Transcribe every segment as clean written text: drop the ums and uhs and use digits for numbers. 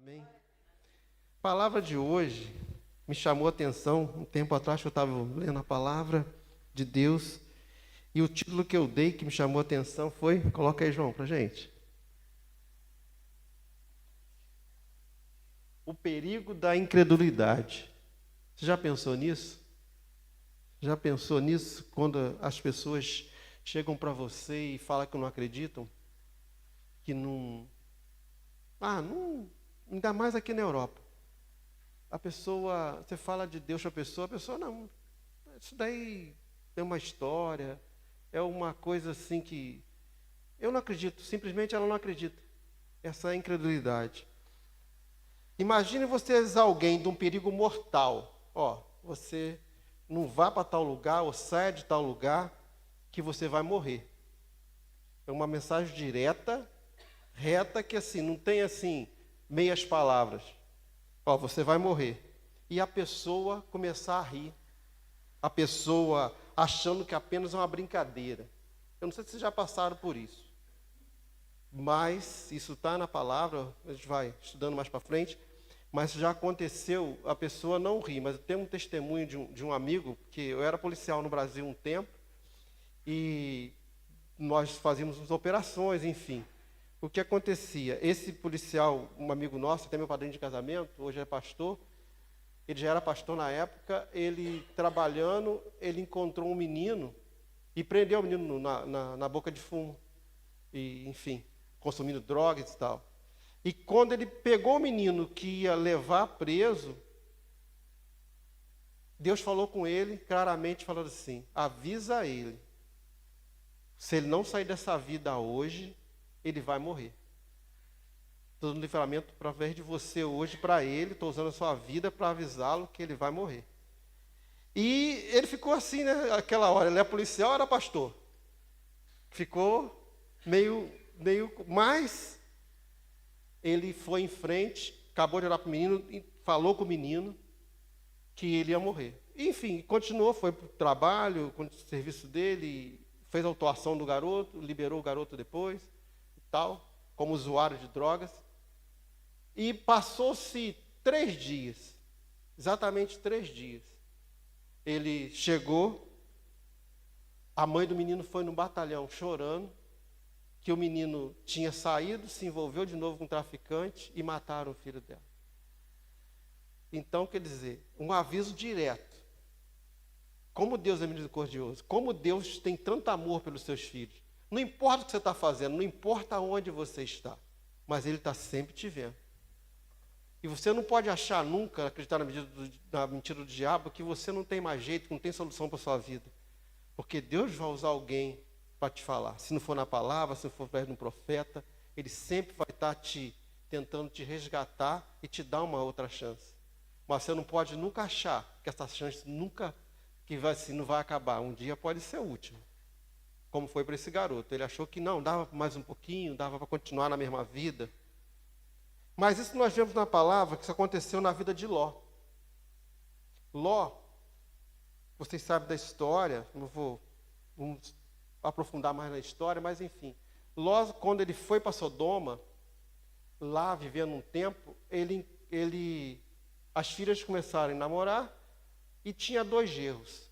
Amém. A palavra de hoje me chamou a atenção. Um tempo atrás eu estava lendo a palavra de Deus e o título que eu dei que me chamou a atenção foi, coloca aí, João, para gente. O perigo da incredulidade. Você já pensou nisso? Já pensou nisso quando as pessoas chegam para você e falam que não acreditam? Que não... ainda mais aqui na Europa. A pessoa, você fala de Deus para a pessoa não, isso daí é uma história, é uma coisa assim que eu não acredito, simplesmente ela não acredita. Essa é a incredulidade. Imagine você avisar alguém de um perigo mortal. Você não vá para tal lugar ou saia de tal lugar que você vai morrer. É uma mensagem direta, reta, que assim, não tem assim meias palavras. Você vai morrer. E a pessoa começar a rir. A pessoa achando que apenas é uma brincadeira. Eu não sei se vocês já passaram por isso. Mas isso está na palavra, a gente vai estudando mais para frente. Mas já aconteceu, a pessoa não ri. Mas eu tenho um testemunho de um amigo, que eu era policial no Brasil um tempo. E nós fazíamos as operações, enfim. O que acontecia? Esse policial, um amigo nosso, até meu padrinho de casamento, hoje é pastor, ele já era pastor na época, ele trabalhando, ele encontrou um menino e prendeu o menino na boca de fumo, e, enfim, consumindo drogas e tal. E quando ele pegou o menino que ia levar preso, Deus falou com ele, claramente falando assim, avisa ele, se ele não sair dessa vida hoje, ele vai morrer. Estou dando livramento através de você hoje para ele, estou usando a sua vida para avisá-lo que ele vai morrer. E ele ficou assim, né, aquela hora, ele é policial, era pastor. Ficou meio, mas ele foi em frente, acabou de orar para o menino, e falou com o menino que ele ia morrer. E, enfim, continuou, foi para o trabalho, com o serviço dele, fez a autuação do garoto, liberou o garoto depois. Tal, como usuário de drogas, e passou-se 3 dias, exatamente 3 dias. Ele chegou, a mãe do menino foi no batalhão chorando, que o menino tinha saído, se envolveu de novo com um traficante e mataram o filho dela. Então, quer dizer, um aviso direto. Como Deus é misericordioso, como Deus tem tanto amor pelos seus filhos. Não importa o que você está fazendo, não importa onde você está, mas Ele está sempre te vendo. E você não pode achar nunca, acreditar na mentira do diabo, que você não tem mais jeito, que não tem solução para a sua vida. Porque Deus vai usar alguém para te falar. Se não for na palavra, se não for perto de um profeta, Ele sempre vai estar tentando te resgatar e te dar uma outra chance. Mas você não pode nunca achar que essa chance nunca, não vai acabar. Um dia pode ser o último. Como foi para esse garoto. Ele achou que não, dava mais um pouquinho, dava para continuar na mesma vida. Mas isso nós vemos na palavra que isso aconteceu na vida de Ló. Ló, vocês sabem da história, vamos aprofundar mais na história, mas enfim. Ló, quando ele foi para Sodoma, lá vivendo um tempo, as filhas começaram a namorar e tinha 2 genros.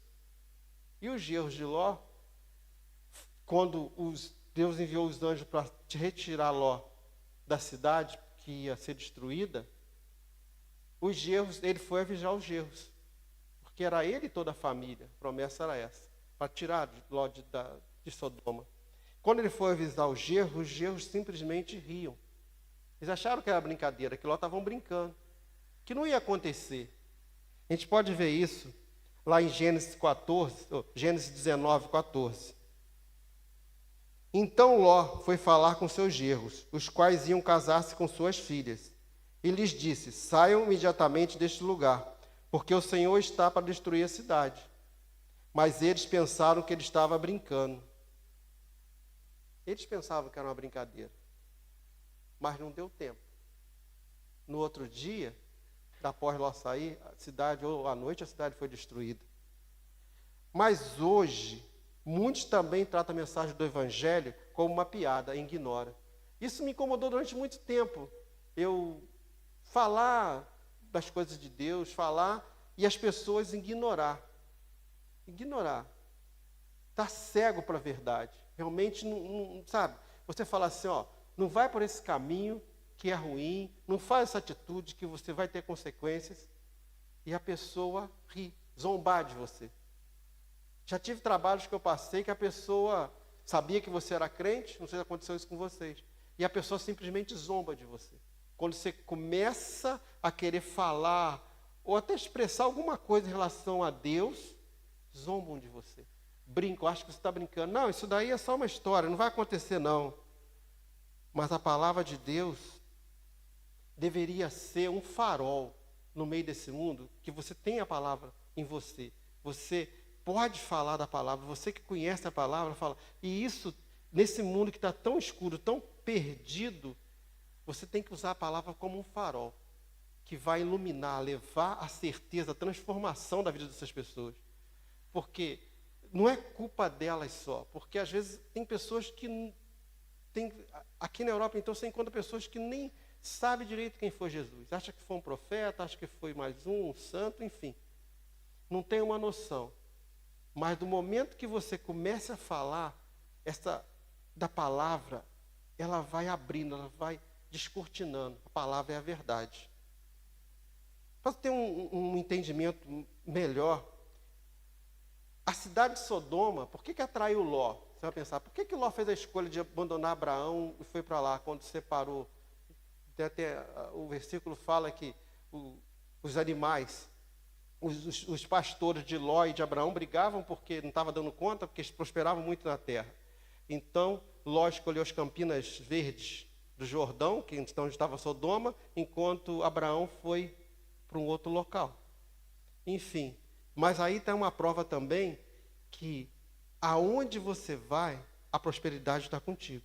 E os genros de Ló, quando Deus enviou os anjos para retirar Ló da cidade que ia ser destruída, os genros, ele foi avisar os genros, porque era ele e toda a família, a promessa era essa, para tirar Ló de Sodoma. Quando ele foi avisar os genros simplesmente riam. Eles acharam que era brincadeira, que Ló estavam brincando, que não ia acontecer. A gente pode ver isso lá em Gênesis 19, 14. Então Ló foi falar com seus genros, os quais iam casar-se com suas filhas, e lhes disse, saiam imediatamente deste lugar, porque o Senhor está para destruir a cidade. Mas eles pensaram que ele estava brincando. Eles pensavam que era uma brincadeira, mas não deu tempo. No outro dia, após Ló sair, a cidade, ou à noite, a cidade foi destruída. Mas hoje, muitos também tratam a mensagem do Evangelho como uma piada, ignora. Isso me incomodou durante muito tempo. Eu falar das coisas de Deus, falar e as pessoas ignorar. Ignorar. Estar cego para a verdade. Realmente, não, sabe? Você fala assim, ó, não vai por esse caminho que é ruim, não faz essa atitude que você vai ter consequências. E a pessoa ri, zombar de você. Já tive trabalhos que eu passei que a pessoa sabia que você era crente, não sei se aconteceu isso com vocês, e a pessoa simplesmente zomba de você. Quando você começa a querer falar, ou até expressar alguma coisa em relação a Deus, zombam de você. Brincam, acho que você está brincando. Não, isso daí é só uma história, não vai acontecer não. Mas a palavra de Deus deveria ser um farol no meio desse mundo, que você tem a palavra em você. Você pode falar da palavra, você que conhece a palavra, fala. E isso, nesse mundo que está tão escuro, tão perdido, você tem que usar a palavra como um farol, que vai iluminar, levar a certeza, a transformação da vida dessas pessoas. Porque não é culpa delas só, porque às vezes tem pessoas que aqui na Europa, então, você encontra pessoas que nem sabem direito quem foi Jesus. Acha que foi um profeta, acha que foi mais um santo, enfim. Não tem uma noção. Mas do momento que você comece a falar da palavra, ela vai abrindo, ela vai descortinando. A palavra é a verdade. Para ter um entendimento melhor, a cidade de Sodoma, por que atraiu Ló? Você vai pensar, por que Ló fez a escolha de abandonar Abraão e foi para lá, quando separou? Até o versículo fala que os animais, os pastores de Ló e de Abraão brigavam porque não estava dando conta, porque eles prosperavam muito na terra. Então, Ló escolheu as campinas verdes do Jordão, que então estava Sodoma, enquanto Abraão foi para um outro local. Enfim, mas aí tem uma prova também que aonde você vai, a prosperidade está contigo.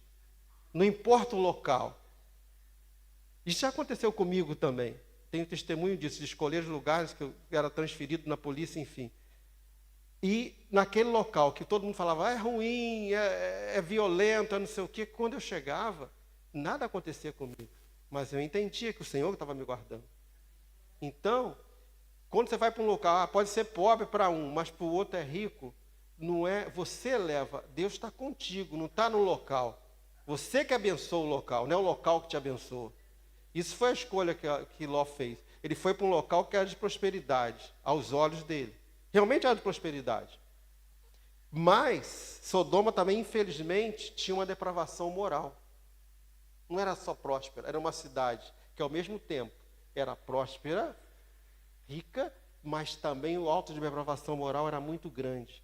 Não importa o local. Isso já aconteceu comigo também. Tenho testemunho disso, de escolher os lugares que eu era transferido na polícia, enfim. E naquele local que todo mundo falava, é ruim, é violento, é não sei o quê, quando eu chegava, nada acontecia comigo. Mas eu entendia que o Senhor estava me guardando. Então, quando você vai para um local, pode ser pobre para um, mas para o outro é rico, não é, você leva, Deus está contigo, não está no local. Você que abençoa o local, não é o local que te abençoa. Isso foi a escolha que Ló fez. Ele foi para um local que era de prosperidade, aos olhos dele. Realmente era de prosperidade. Mas Sodoma também, infelizmente, tinha uma depravação moral. Não era só próspera, era uma cidade que, ao mesmo tempo, era próspera, rica, mas também o alto de depravação moral era muito grande.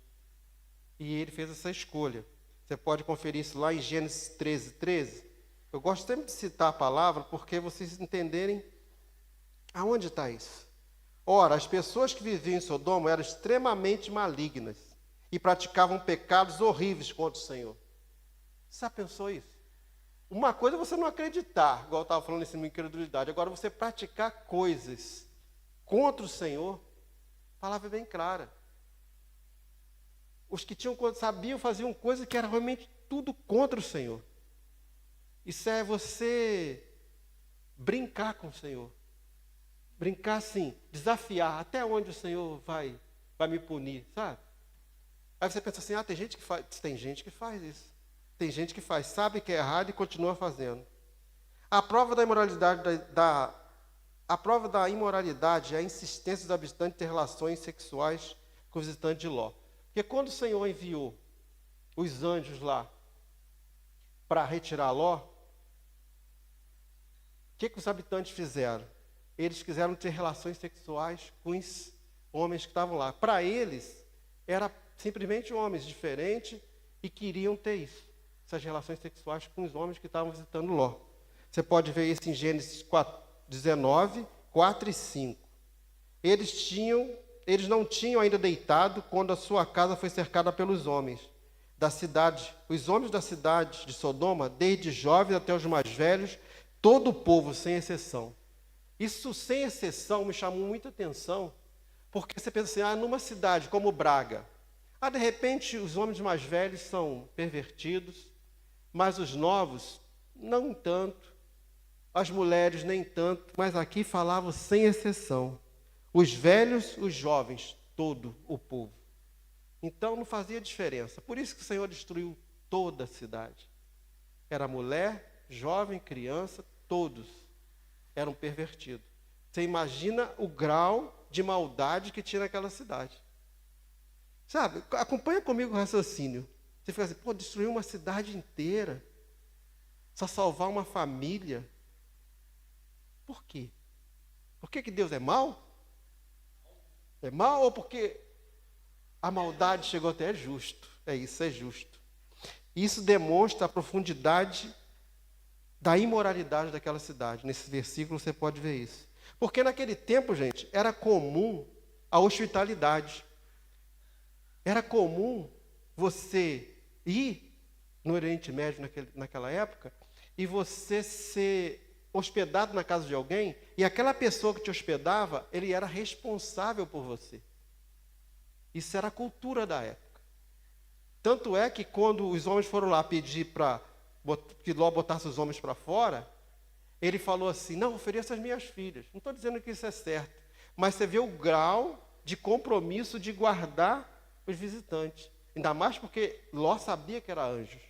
E ele fez essa escolha. Você pode conferir isso lá em Gênesis 13. Eu gosto sempre de citar a palavra, porque vocês entenderem aonde está isso. Ora, as pessoas que viviam em Sodoma eram extremamente malignas e praticavam pecados horríveis contra o Senhor. Você já pensou isso? Uma coisa é você não acreditar, igual eu estava falando em incredulidade. Agora, você praticar coisas contra o Senhor, a palavra é bem clara. Os que sabiam, faziam coisas que eram realmente tudo contra o Senhor. Isso é você brincar com o Senhor. Brincar assim, desafiar, até onde o Senhor vai me punir, sabe? Aí você pensa assim, tem gente que faz. Tem gente que faz isso. Tem gente que faz, sabe que é errado e continua fazendo. A prova da imoralidade é a insistência dos habitantes de ter relações sexuais com os visitantes de Ló. Porque quando o Senhor enviou os anjos lá para retirar Ló, o que os habitantes fizeram? Eles quiseram ter relações sexuais com os homens que estavam lá. Para eles, era simplesmente homens diferentes e queriam ter isso. Essas relações sexuais com os homens que estavam visitando Ló. Você pode ver isso em Gênesis 19, 4 e 5. Eles não tinham ainda deitado quando a sua casa foi cercada pelos homens da cidade. Os homens da cidade de Sodoma, desde jovens até os mais velhos, todo o povo, sem exceção. Isso, sem exceção, me chamou muita atenção, porque você pensa assim, numa cidade como Braga, de repente os homens mais velhos são pervertidos, mas os novos, não tanto. as mulheres nem tanto, mas aqui falavam sem exceção. Os velhos, os jovens, todo o povo. Então não fazia diferença. Por isso que o Senhor destruiu toda a cidade. Era mulher, jovem, criança, todos eram pervertidos. Você imagina o grau de maldade que tinha naquela cidade. Sabe, acompanha comigo o raciocínio. Você fica assim, pô, destruiu uma cidade inteira. Só salvar uma família. Por quê? Por que Deus é mau? É mau ou porque a maldade chegou até? É justo. É isso, é justo. Isso demonstra a profundidade da imoralidade daquela cidade. Nesse versículo você pode ver isso. Porque naquele tempo, gente, era comum a hospitalidade. Era comum você ir no Oriente Médio naquela época e você ser hospedado na casa de alguém e aquela pessoa que te hospedava, ele era responsável por você. Isso era a cultura da época. Tanto é que quando os homens foram lá pedir para que Ló botasse os homens para fora, ele falou assim, não, ofereça as minhas filhas. Não estou dizendo que isso é certo, mas você vê o grau de compromisso de guardar os visitantes. Ainda mais porque Ló sabia que era anjos.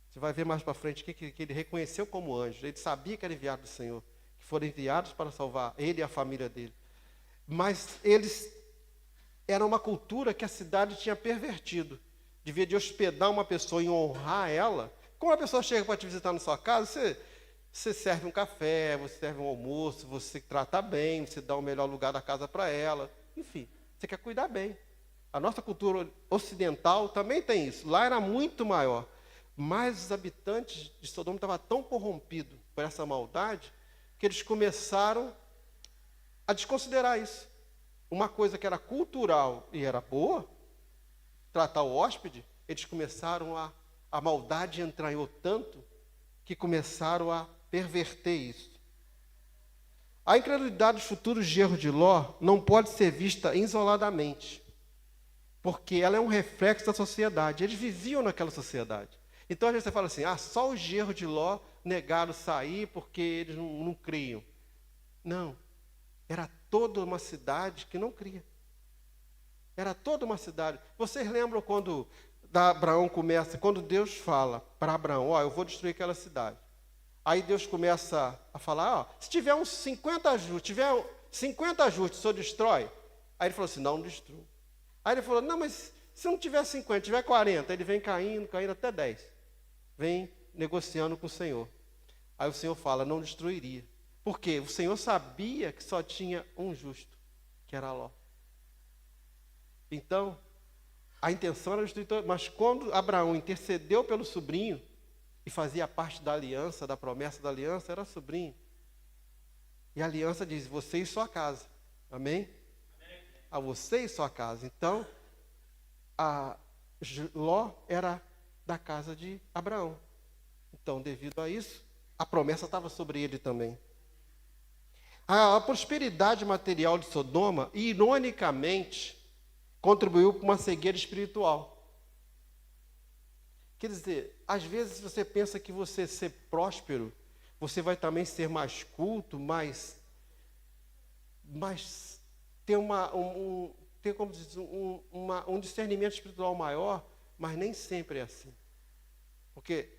Você vai ver mais para frente que ele reconheceu como anjos. Ele sabia que era enviado do Senhor, que foram enviados para salvar ele e a família dele. Mas eles era uma cultura que a cidade tinha pervertido. Devia de hospedar uma pessoa e honrar ela. Como a pessoa chega para te visitar na sua casa, você serve um café, você serve um almoço, você trata bem, você dá o melhor lugar da casa para ela. Enfim, você quer cuidar bem. A nossa cultura ocidental também tem isso. Lá era muito maior. Mas os habitantes de Sodoma estavam tão corrompidos por essa maldade que eles começaram a desconsiderar isso. Uma coisa que era cultural e era boa, tratar o hóspede, eles começaram a maldade entranhou tanto que começaram a perverter isso. A incredulidade dos futuros gerros de Ló não pode ser vista isoladamente, porque ela é um reflexo da sociedade. Eles viviam naquela sociedade. Então, às vezes você fala assim, só os gerros de Ló negaram sair porque eles não criam. Não, era toda uma cidade que não cria. Era toda uma cidade. Vocês lembram quando Abraão começa, quando Deus fala para Abraão, eu vou destruir aquela cidade. Aí Deus começa a falar, se tiver uns 50 ajustes, tiver 50 ajustes, o senhor destrói? Aí ele falou assim, não destruo. Aí ele falou, não, mas se não tiver 50, tiver 40, ele vem caindo até 10. Vem negociando com o Senhor. Aí o Senhor fala, não destruiria. Por quê? O Senhor sabia que só tinha um justo, que era Ló. Então, a intenção era destruir, mas quando Abraão intercedeu pelo sobrinho, e fazia parte da aliança, da promessa da aliança, era sobrinho. E a aliança diz, você e sua casa. Amém? A você e sua casa. Então, Ló era da casa de Abraão. Então, devido a isso, a promessa estava sobre ele também. A prosperidade material de Sodoma, ironicamente, contribuiu para uma cegueira espiritual. Quer dizer, às vezes você pensa que você ser próspero, você vai também ser mais culto, mais ter um discernimento espiritual maior, mas nem sempre é assim. Porque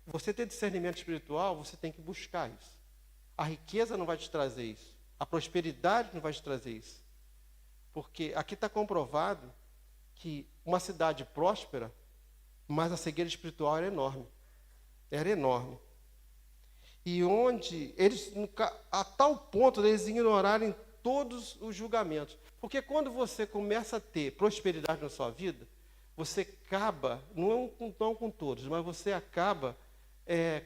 você ter discernimento espiritual, você tem que buscar isso. A riqueza não vai te trazer isso. A prosperidade não vai te trazer isso. Porque aqui está comprovado que uma cidade próspera, mas a cegueira espiritual era enorme. Era enorme. E onde eles, a tal ponto de eles ignorarem todos os julgamentos. Porque quando você começa a ter prosperidade na sua vida, você acaba, não com todos, mas você acaba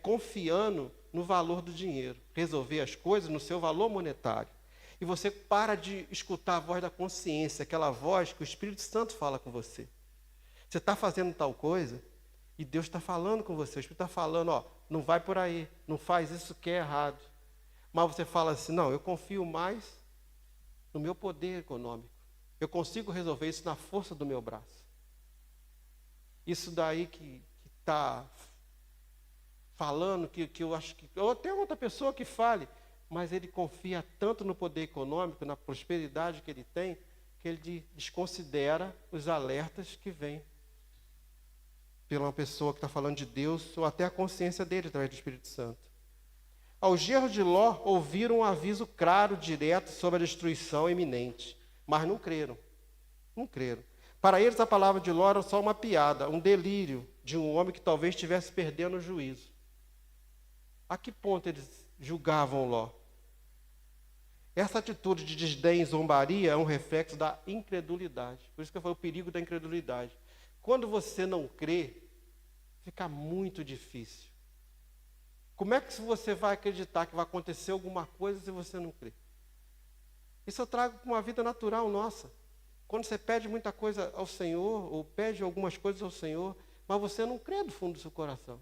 confiando no valor do dinheiro. Resolver as coisas no seu valor monetário. E você para de escutar a voz da consciência, aquela voz que o Espírito Santo fala com você. Você está fazendo tal coisa e Deus está falando com você. O Espírito está falando, não vai por aí, não faz isso que é errado. Mas você fala assim, não, eu confio mais no meu poder econômico. Eu consigo resolver isso na força do meu braço. Isso daí que está falando que eu acho que... Ou até outra pessoa que fale, mas ele confia tanto no poder econômico, na prosperidade que ele tem, que ele desconsidera os alertas que vêm pela uma pessoa que está falando de Deus, ou até a consciência dele, através do Espírito Santo. Aos genros de Ló, ouviram um aviso claro, direto, sobre a destruição iminente, mas não creram. Não creram. Para eles, a palavra de Ló era só uma piada, um delírio de um homem que talvez estivesse perdendo o juízo. A que ponto eles julgavam Ló? Essa atitude de desdém e zombaria é um reflexo da incredulidade. Por isso que eu falo o perigo da incredulidade. Quando você não crê, fica muito difícil. Como é que você vai acreditar que vai acontecer alguma coisa se você não crê? Isso eu trago para uma vida natural nossa. Quando você pede muita coisa ao Senhor, ou pede algumas coisas ao Senhor, mas você não crê do fundo do seu coração.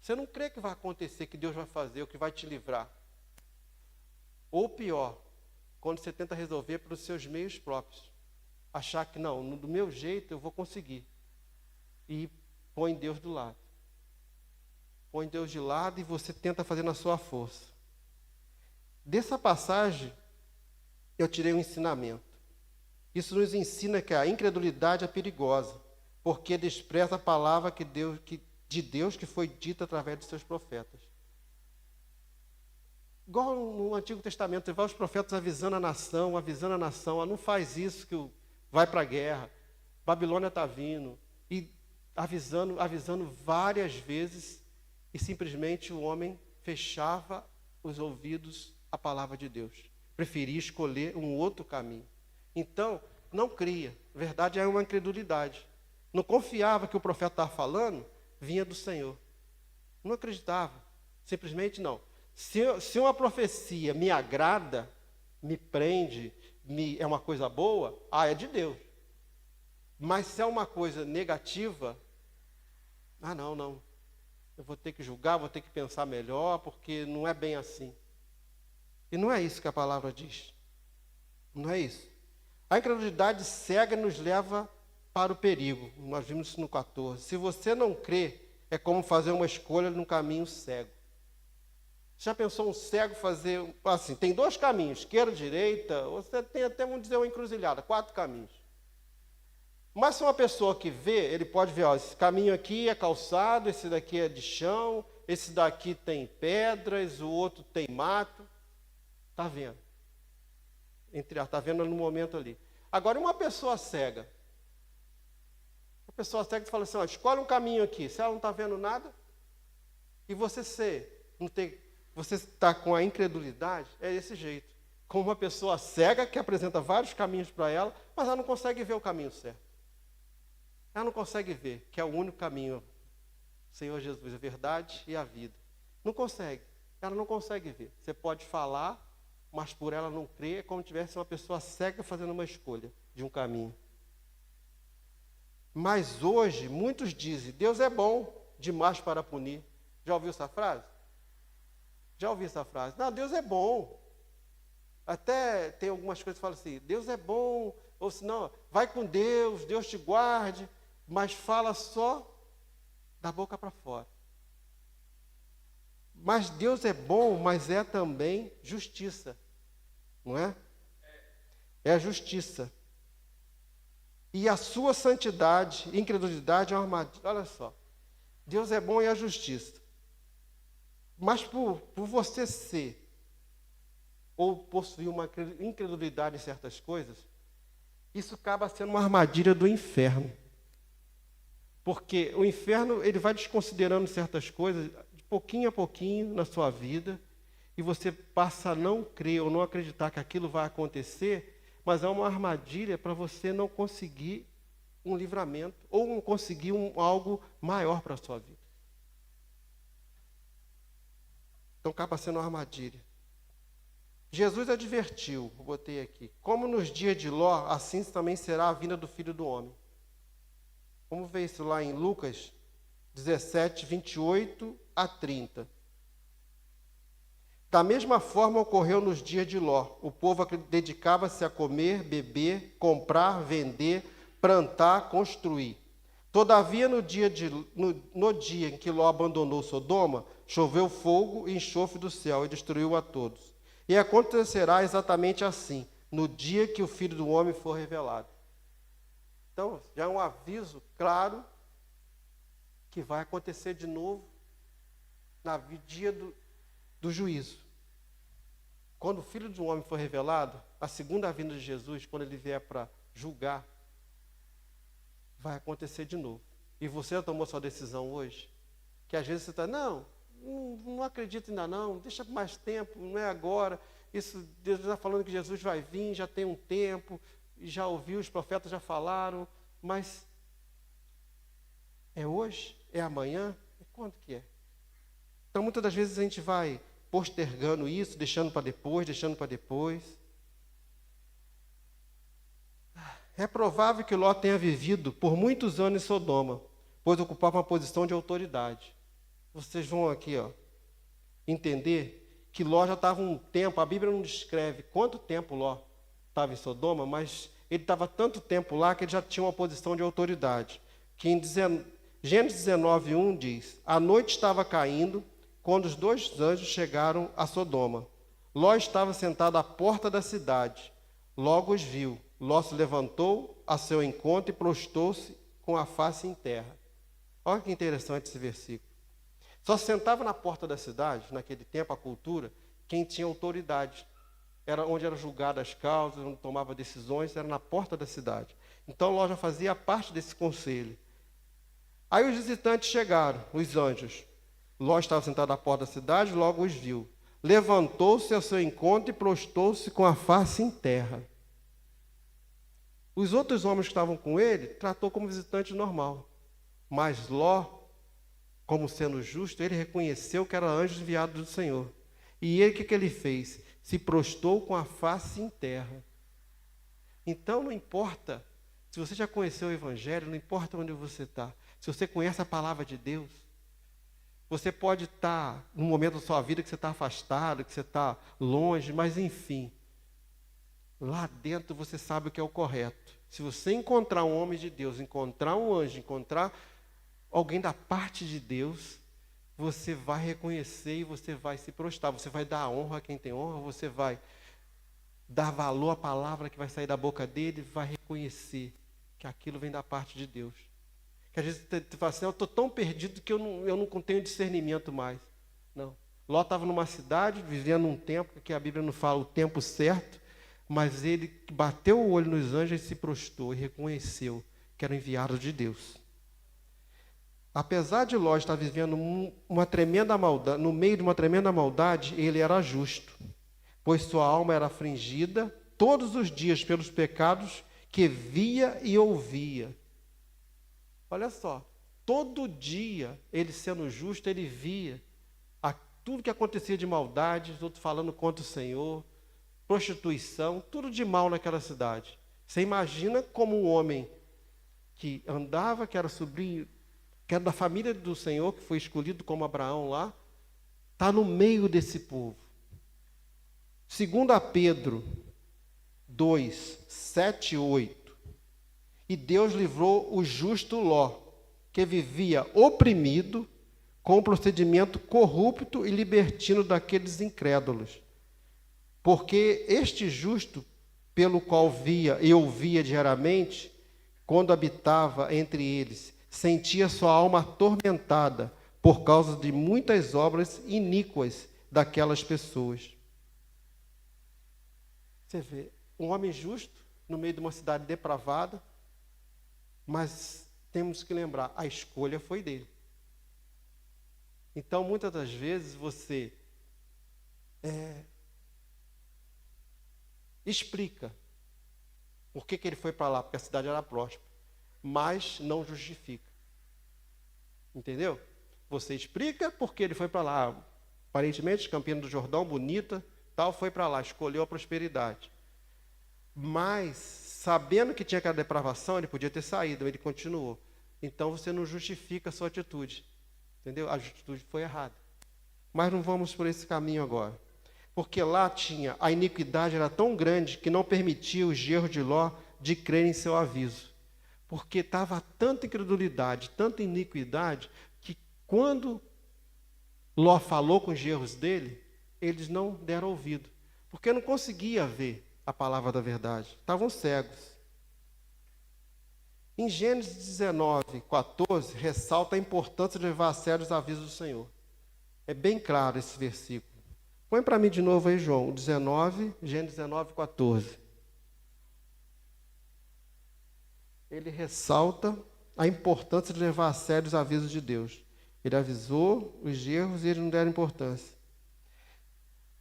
Você não crê que vai acontecer, que Deus vai fazer, ou que vai te livrar. Ou pior, quando você tenta resolver pelos seus meios próprios. Achar que não, do meu jeito eu vou conseguir. E põe Deus do lado. Põe Deus de lado e você tenta fazer na sua força. Dessa passagem, eu tirei um ensinamento. Isso nos ensina que a incredulidade é perigosa, porque despreza a palavra de Deus que foi dita através de seus profetas. Igual no Antigo Testamento, você vai os profetas avisando a nação, não faz isso que vai para a guerra, Babilônia está vindo, e avisando várias vezes, e simplesmente o homem fechava os ouvidos à palavra de Deus. Preferia escolher um outro caminho. Então, não cria. A verdade é uma incredulidade. Não confiava que o profeta estava falando, vinha do Senhor. Não acreditava. Simplesmente não. Se uma profecia me agrada, me prende, é uma coisa boa, é de Deus. Mas se é uma coisa negativa, não. Eu vou ter que julgar, vou ter que pensar melhor, porque não é bem assim. E não é isso que a palavra diz. Não é isso. A incredulidade cega nos leva para o perigo. Nós vimos isso no 14. Se você não crê, é como fazer uma escolha num caminho cego. Já pensou um cego fazer... Assim, tem 2 caminhos, esquerda, direita, você tem até, vamos dizer, uma encruzilhada, 4 caminhos. Mas se uma pessoa que vê, ele pode ver, esse caminho aqui é calçado, esse daqui é de chão, esse daqui tem pedras, o outro tem mato. Está vendo? Está vendo no momento ali. Agora, uma pessoa cega. Uma pessoa cega fala assim, escolhe um caminho aqui. Se ela não está vendo nada, e você está com a incredulidade, é desse jeito. Como uma pessoa cega que apresenta vários caminhos para ela, mas ela não consegue ver o caminho certo. Ela não consegue ver que é o único caminho, Senhor Jesus, a verdade e a vida. Não consegue. Ela não consegue ver. Você pode falar, mas por ela não crer, é como se tivesse uma pessoa cega fazendo uma escolha de um caminho. Mas hoje, muitos dizem, Deus é bom demais para punir. Já ouviu essa frase? Já ouvi essa frase? Não, Deus é bom. Até tem algumas coisas que falam assim, Deus é bom, ou senão, vai com Deus, Deus te guarde, mas fala só da boca para fora. Mas Deus é bom, mas é também justiça, não é? É a justiça. E a sua santidade, incredulidade é uma armadilha. Olha só, Deus é bom e é a justiça. Mas por você ser ou possuir uma incredulidade em certas coisas, isso acaba sendo uma armadilha do inferno. Porque o inferno, ele vai desconsiderando certas coisas, de pouquinho a pouquinho, na sua vida, e você passa a não crer ou não acreditar que aquilo vai acontecer, mas é uma armadilha para você não conseguir um livramento, ou não conseguir algo maior para a sua vida. Então acaba sendo uma armadilha. Jesus advertiu, eu botei aqui, como nos dias de Ló, assim também será a vinda do Filho do Homem. Vamos ver isso lá em Lucas 17, 28 a 30. Da mesma forma ocorreu nos dias de Ló. O povo dedicava-se a comer, beber, comprar, vender, plantar, construir. Todavia, no dia em que Ló abandonou Sodoma, choveu fogo e enxofre do céu e destruiu a todos. E acontecerá exatamente assim, no dia que o Filho do Homem for revelado. Então, já é um aviso claro que vai acontecer de novo no dia do juízo. Quando o Filho do Homem for revelado, a segunda vinda de Jesus, quando ele vier para julgar, vai acontecer de novo. E você já tomou sua decisão hoje? Que às vezes você está, não acredito ainda não, deixa mais tempo, não é agora. Isso, Deus está falando que Jesus vai vir, já tem um tempo, já ouviu, os profetas já falaram, mas é hoje? É amanhã? É quando que é? Então, muitas das vezes a gente vai postergando isso, deixando para depois. É provável que Ló tenha vivido por muitos anos em Sodoma, pois ocupava uma posição de autoridade. Vocês vão aqui, entender que Ló já estava um tempo, a Bíblia não descreve quanto tempo Ló estava em Sodoma, mas ele estava tanto tempo lá que ele já tinha uma posição de autoridade. Que em Gênesis 19:1 diz: a noite estava caindo quando os dois anjos chegaram a Sodoma. Ló estava sentado à porta da cidade. Logo os viu. Ló se levantou a seu encontro e prostou-se com a face em terra. Olha que interessante esse versículo. Só se sentava na porta da cidade, naquele tempo, a cultura, quem tinha autoridade. Era onde eram julgadas as causas, onde tomava decisões, era na porta da cidade. Então Ló já fazia parte desse conselho. Aí os visitantes chegaram, os anjos. Ló estava sentado à porta da cidade, logo os viu. Levantou-se ao seu encontro e prostou-se com a face em terra. Os outros homens que estavam com ele, tratou como visitante normal. Mas Ló, como sendo justo, ele reconheceu que era anjo enviado do Senhor. E ele, o que ele fez? Se prostou com a face em terra. Então, não importa, se você já conheceu o Evangelho, não importa onde você está. Se você conhece a palavra de Deus, você pode estar num momento da sua vida que você está afastado, que você está longe, mas enfim, lá dentro você sabe o que é o correto. Se você encontrar um homem de Deus, encontrar um anjo, encontrar alguém da parte de Deus, você vai reconhecer e você vai se prostrar. Você vai dar honra a quem tem honra, você vai dar valor à palavra que vai sair da boca dele, vai reconhecer que aquilo vem da parte de Deus. Que às vezes você fala assim, eu estou tão perdido que eu não tenho discernimento mais. Não. Ló estava numa cidade, vivendo um tempo, que a Bíblia não fala o tempo certo, mas ele bateu o olho nos anjos e se prostou e reconheceu que era enviado de Deus. Apesar de Ló estar vivendo uma tremenda maldade, no meio de uma tremenda maldade, ele era justo, pois sua alma era afligida todos os dias pelos pecados que via e ouvia. Olha só, todo dia, ele sendo justo, ele via tudo que acontecia de maldade, os outros falando contra o Senhor, prostituição, tudo de mal naquela cidade. Você imagina como um homem que andava, que era sobrinho, que era da família do Senhor, que foi escolhido como Abraão lá, está no meio desse povo. 2 Pedro 2, 7 e 8. E Deus livrou o justo Ló, que vivia oprimido, com um procedimento corrupto e libertino daqueles incrédulos. Porque este justo, pelo qual via e ouvia diariamente, quando habitava entre eles, sentia sua alma atormentada por causa de muitas obras iníquas daquelas pessoas. Você vê, um homem justo, no meio de uma cidade depravada, mas temos que lembrar, a escolha foi dele. Então, muitas das vezes, você explica por que ele foi para lá, porque a cidade era próspera, mas não justifica. Entendeu? Você explica porque ele foi para lá. Aparentemente, Campina do Jordão, bonita, tal, foi para lá, escolheu a prosperidade. Mas, sabendo que tinha aquela depravação, ele podia ter saído, ele continuou. Então, você não justifica a sua atitude. Entendeu? A atitude foi errada. Mas não vamos por esse caminho agora. Porque lá tinha, a iniquidade era tão grande que não permitia os gerros de Ló de crer em seu aviso. Porque estava tanta incredulidade, tanta iniquidade, que quando Ló falou com os genros dele, eles não deram ouvido, porque não conseguia ver a palavra da verdade, estavam cegos. Em Gênesis 19, 14, ressalta a importância de levar a sério os avisos do Senhor. É bem claro esse versículo. Põe para mim de novo aí, João, 19, Gênesis 19, 14. Ele ressalta a importância de levar a sério os avisos de Deus. Ele avisou os genros e eles não deram importância.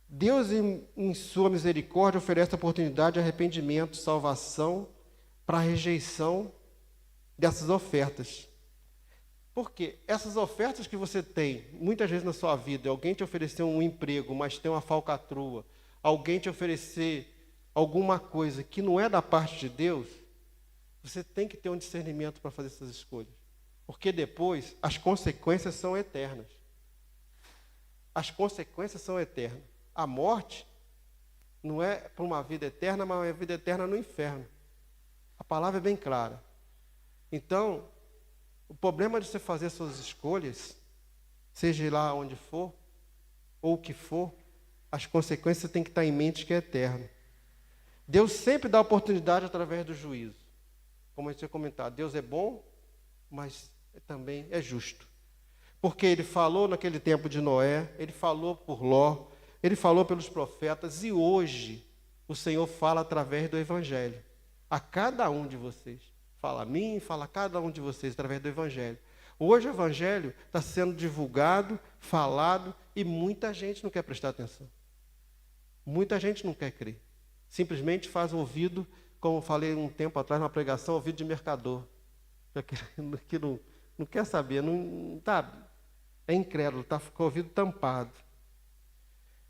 Deus, em sua misericórdia, oferece a oportunidade de arrependimento, salvação, para a rejeição dessas ofertas. Porque essas ofertas que você tem, muitas vezes na sua vida, alguém te oferecer um emprego, mas tem uma falcatrua, alguém te oferecer alguma coisa que não é da parte de Deus, você tem que ter um discernimento para fazer essas escolhas. Porque depois, as consequências são eternas. As consequências são eternas. A morte não é para uma vida eterna, mas é uma vida eterna no inferno. A palavra é bem clara. Então, o problema de você fazer suas escolhas, seja lá onde for, ou o que for, as consequências tem que estar em mente que é eterno. Deus sempre dá oportunidade através do juízo. Como a gente tinha comentado, Deus é bom, mas também é justo. Porque Ele falou naquele tempo de Noé, Ele falou por Ló, Ele falou pelos profetas, e hoje o Senhor fala através do Evangelho. A cada um de vocês. Fala a mim, fala a cada um de vocês através do Evangelho. Hoje o Evangelho está sendo divulgado, falado, e muita gente não quer prestar atenção. Muita gente não quer crer. Simplesmente faz ouvido, como eu falei um tempo atrás na pregação, ouvido de mercador. Que não quer saber, não tá, é incrédulo, está com o ouvido tampado.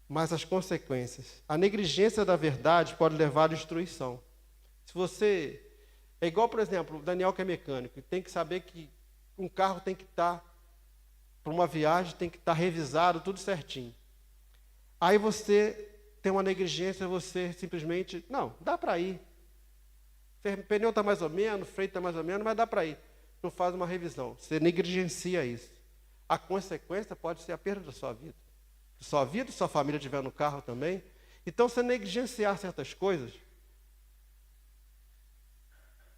Mas as consequências. A negligência da verdade pode levar à destruição. Se você... É igual, por exemplo, o Daniel que é mecânico, tem que saber que um carro tem que estar, para uma viagem, tem que estar revisado, tudo certinho. Aí você tem uma negligência, você simplesmente, não, dá para ir. O pneu está mais ou menos, o freio está mais ou menos, mas dá para ir. Não faz uma revisão, você negligencia isso. A consequência pode ser a perda da sua vida. Se sua vida e sua família estiver no carro também. Então, se negligenciar certas coisas,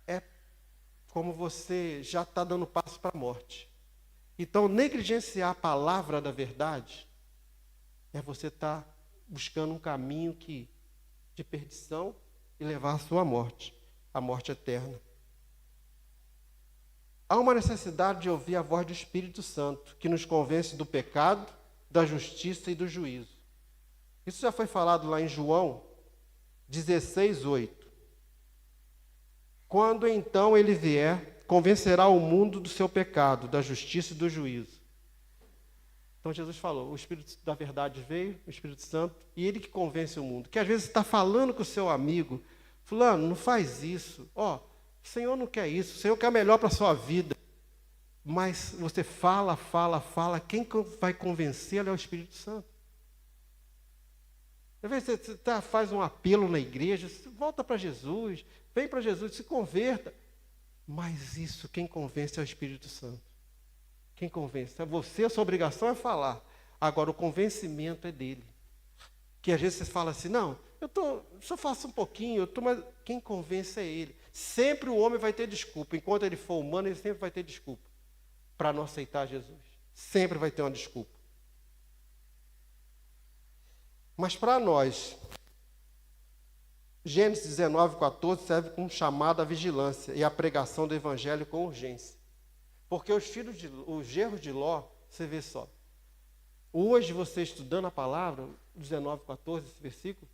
é como você já está dando passo para a morte. Então, negligenciar a palavra da verdade é você estar buscando um caminho de perdição e levar à sua morte, a morte eterna. Há uma necessidade de ouvir a voz do Espírito Santo, que nos convence do pecado, da justiça e do juízo. Isso já foi falado lá em João 16, 8. Quando então ele vier, convencerá o mundo do seu pecado, da justiça e do juízo. Então Jesus falou, o Espírito da verdade veio, o Espírito Santo, e ele que convence o mundo. Que às vezes está falando com o seu amigo, fulano, não faz isso. Ó, o Senhor não quer isso, o Senhor quer melhor para a sua vida. Mas você fala, quem vai convencê-lo é o Espírito Santo. Às vezes você faz um apelo na igreja, volta para Jesus, vem para Jesus, se converta. Mas isso, quem convence é o Espírito Santo. Quem convence? É você, a sua obrigação é falar. Agora, o convencimento é dele. Que às vezes você fala assim, não, só faço um pouquinho, mas quem convence é ele. Sempre o homem vai ter desculpa. Enquanto ele for humano, ele sempre vai ter desculpa para não aceitar Jesus. Sempre vai ter uma desculpa. Mas para nós, Gênesis 19, 14 serve como chamado à vigilância e à pregação do evangelho com urgência. Porque os genros de Ló, você vê só. Hoje você estudando a palavra, 19, 14, esse versículo,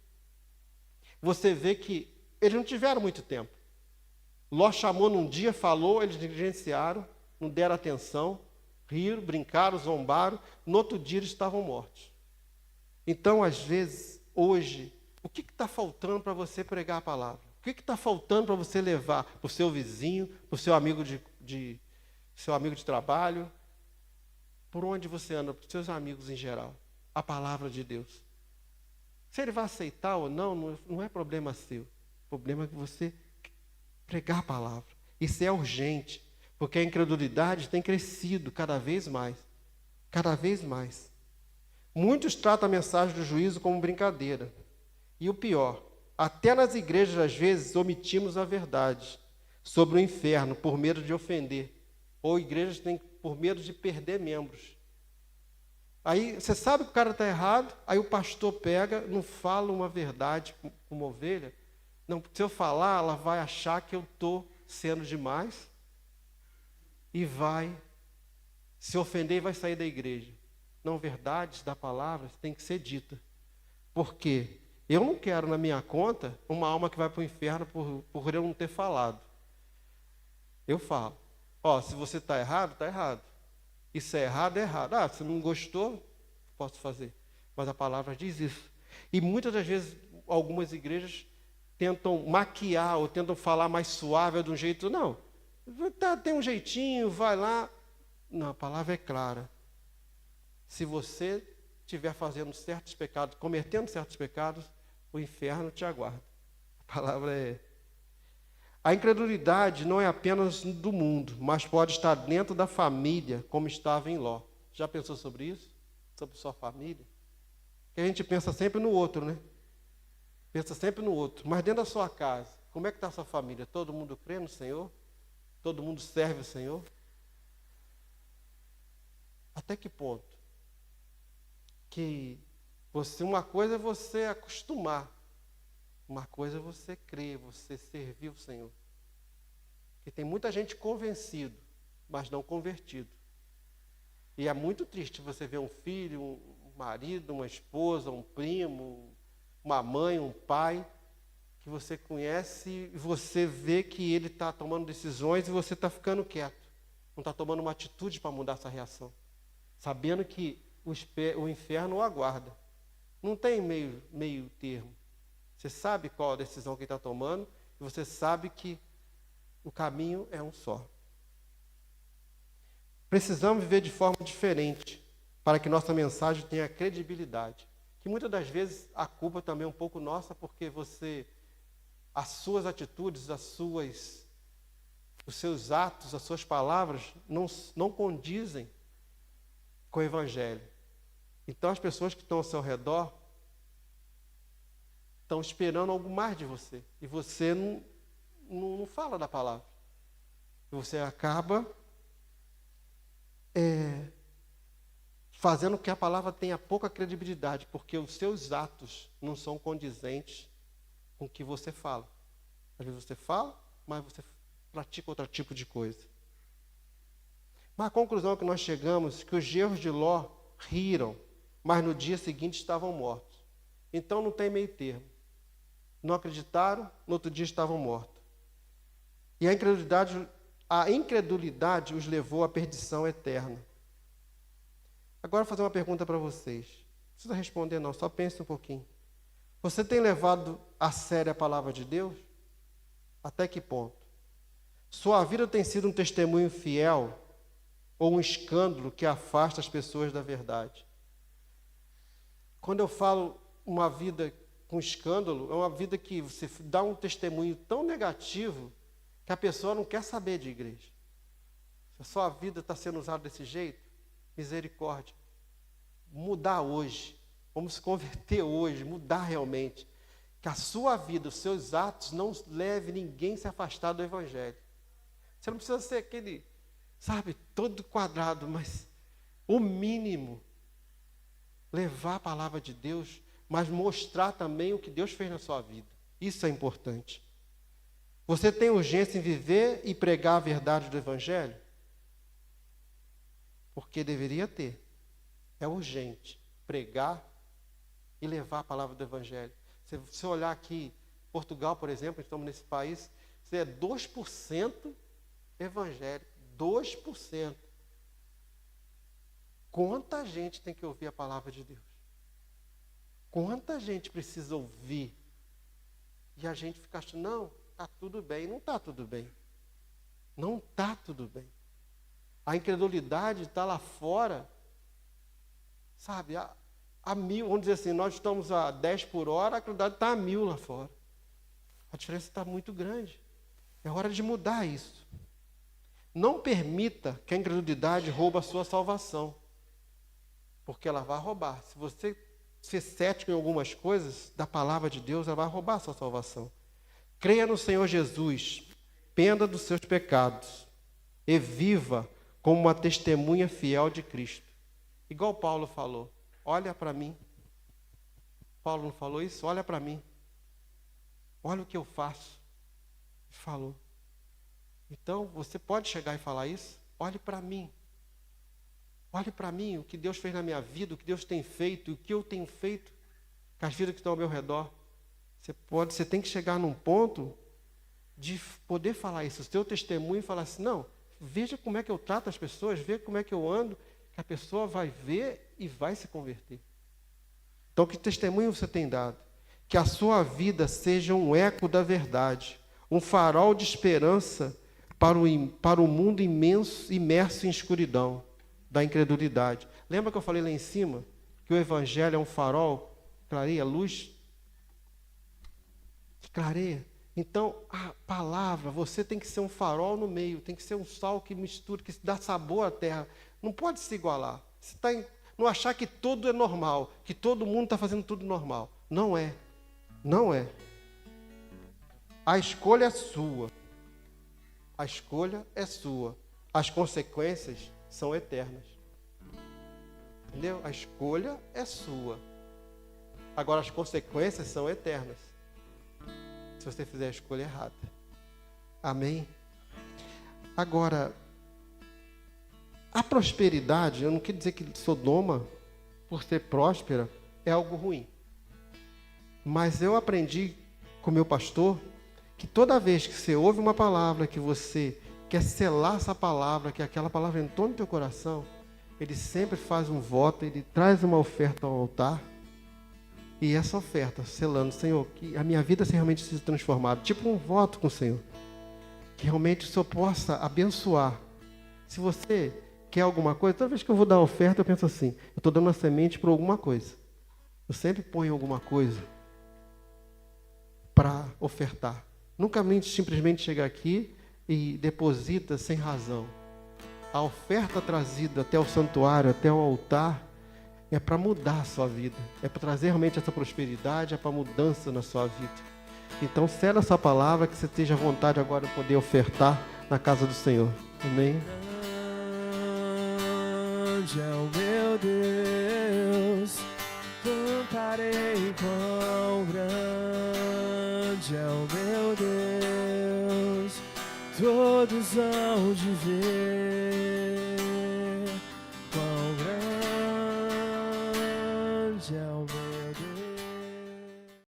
você vê que eles não tiveram muito tempo. Ló chamou num dia, falou, eles negligenciaram, não deram atenção, riram, brincaram, zombaram, no outro dia eles estavam mortos. Então, às vezes, hoje, o que está faltando para você pregar a palavra? O que está faltando para você levar para o seu vizinho, para o seu amigo de trabalho, por onde você anda, para os seus amigos em geral? A palavra de Deus. Se ele vai aceitar ou não, não é problema seu. O problema é que você pregar a palavra. Isso é urgente, porque a incredulidade tem crescido cada vez mais. Cada vez mais. Muitos tratam a mensagem do juízo como brincadeira. E o pior, até nas igrejas, às vezes, omitimos a verdade sobre o inferno por medo de ofender. Ou igrejas têm por medo de perder membros. Aí você sabe que o cara está errado, aí o pastor pega, não fala uma verdade com uma ovelha. Não, se eu falar, ela vai achar que eu estou sendo demais e vai se ofender e vai sair da igreja. Não, verdades da palavra tem que ser dita. Por quê? Eu não quero na minha conta uma alma que vai para o inferno por eu não ter falado. Eu falo. Ó, se você está errado, está errado. Isso é errado, é errado. Ah, se não gostou, posso fazer. Mas a palavra diz isso. E muitas das vezes, algumas igrejas tentam maquiar ou tentam falar mais suave de um jeito. Não, tem um jeitinho, vai lá. Não, a palavra é clara. Se você estiver fazendo certos pecados, cometendo certos pecados, o inferno te aguarda. A palavra é... A incredulidade não é apenas do mundo, mas pode estar dentro da família, como estava em Ló. Já pensou sobre isso? Sobre sua família? Porque a gente pensa sempre no outro, né? Pensa sempre no outro. Mas dentro da sua casa, como é que está a sua família? Todo mundo crê no Senhor? Todo mundo serve o Senhor? Até que ponto? Que uma coisa é você acostumar. Uma coisa é você crer, você servir o Senhor. Porque tem muita gente convencido, mas não convertido. E é muito triste você ver um filho, um marido, uma esposa, um primo, uma mãe, um pai, que você conhece e você vê que ele está tomando decisões e você está ficando quieto. Não está tomando uma atitude para mudar essa reação. Sabendo que o inferno o aguarda. Não tem meio termo. Você sabe qual a decisão que ele está tomando e você sabe que o caminho é um só. Precisamos viver de forma diferente para que nossa mensagem tenha credibilidade. Que muitas das vezes a culpa também é um pouco nossa, porque as suas atitudes, os seus atos, as suas palavras não condizem com o Evangelho. Então as pessoas que estão ao seu redor estão esperando algo mais de você. E você não fala da palavra. E você acaba fazendo que a palavra tenha pouca credibilidade, porque os seus atos não são condizentes com o que você fala. Às vezes você fala, mas você pratica outro tipo de coisa. Mas a conclusão que nós chegamos é que os genros de Ló riram, mas no dia seguinte estavam mortos. Então não tem meio termo. Não acreditaram, no outro dia estavam mortos. E a incredulidade os levou à perdição eterna. Agora vou fazer uma pergunta para vocês. Não precisa responder não, só pense um pouquinho. Você tem levado a sério a palavra de Deus? Até que ponto? Sua vida tem sido um testemunho fiel ou um escândalo que afasta as pessoas da verdade? Quando eu falo uma vida com escândalo, é uma vida que você dá um testemunho tão negativo que a pessoa não quer saber de igreja. Se a sua vida está sendo usada desse jeito, misericórdia. Mudar hoje. Vamos se converter hoje, mudar realmente. Que a sua vida, os seus atos não leve ninguém a se afastar do Evangelho. Você não precisa ser aquele, todo quadrado, mas o mínimo, levar a palavra de Deus, mas mostrar também o que Deus fez na sua vida. Isso é importante. Você tem urgência em viver e pregar a verdade do Evangelho? Porque deveria ter. É urgente pregar e levar a palavra do Evangelho. Se você olhar aqui, Portugal, por exemplo, estamos nesse país, você é 2% evangélico. 2%. Quanta gente tem que ouvir a palavra de Deus? Quanta gente precisa ouvir? E a gente fica achando, não, está tudo bem. Não está tudo bem. Não está tudo bem. A incredulidade está lá fora, a 1000, vamos dizer assim, nós estamos a 10 por hora, a incredulidade está a 1000 lá fora. A diferença está muito grande. É hora de mudar isso. Não permita que a incredulidade roube a sua salvação. Porque ela vai roubar. Se você ser cético em algumas coisas da palavra de Deus, ela vai roubar a sua salvação. Creia no Senhor Jesus, penda dos seus pecados e viva como uma testemunha fiel de Cristo. Igual Paulo falou, olha para mim. Paulo não falou isso? Olha para mim. Olha o que eu faço. Ele falou. Então, você pode chegar e falar isso? Olhe para mim. Olhe para mim, o que Deus fez na minha vida, o que Deus tem feito, o que eu tenho feito com as vidas que estão ao meu redor. Você tem que chegar num ponto de poder falar isso, o seu testemunho, e falar assim, não, veja como é que eu trato as pessoas, veja como é que eu ando, que a pessoa vai ver e vai se converter. Então, que testemunho você tem dado? Que a sua vida seja um eco da verdade, um farol de esperança para o mundo imenso, imerso em escuridão da incredulidade. Lembra que eu falei lá em cima que o Evangelho é um farol, clareia, luz, que clareia? Então, a palavra, você tem que ser um farol no meio, tem que ser um sal que mistura, que dá sabor à terra. Não pode se igualar. Você não achar que tudo é normal, que todo mundo está fazendo tudo normal. Não é. Não é. A escolha é sua. A escolha é sua. As consequências são eternas. Entendeu? A escolha é sua. Agora, as consequências são eternas. Se você fizer a escolha errada. Amém? Agora, a prosperidade, eu não quero dizer que Sodoma, por ser próspera, é algo ruim. Mas eu aprendi com meu pastor que toda vez que você ouve uma palavra, que você quer selar essa palavra, que aquela palavra entrou no teu coração, ele sempre faz um voto, ele traz uma oferta ao altar, e essa oferta, selando, Senhor, que a minha vida realmente seja transformada, tipo um voto com o Senhor, que realmente o Senhor possa abençoar. Se você quer alguma coisa, toda vez que eu vou dar oferta, eu penso assim, eu estou dando uma semente para alguma coisa. Eu sempre ponho alguma coisa para ofertar. Nunca simplesmente chega aqui e deposita sem razão. A oferta trazida até o santuário, até o altar, é para mudar a sua vida. É para trazer realmente essa prosperidade, é para mudança na sua vida. Então, sela essa palavra, que você esteja à vontade agora de poder ofertar na casa do Senhor. Amém? Grande é o meu Deus, cantarei quão grande é o meu Deus, todos hão de ver.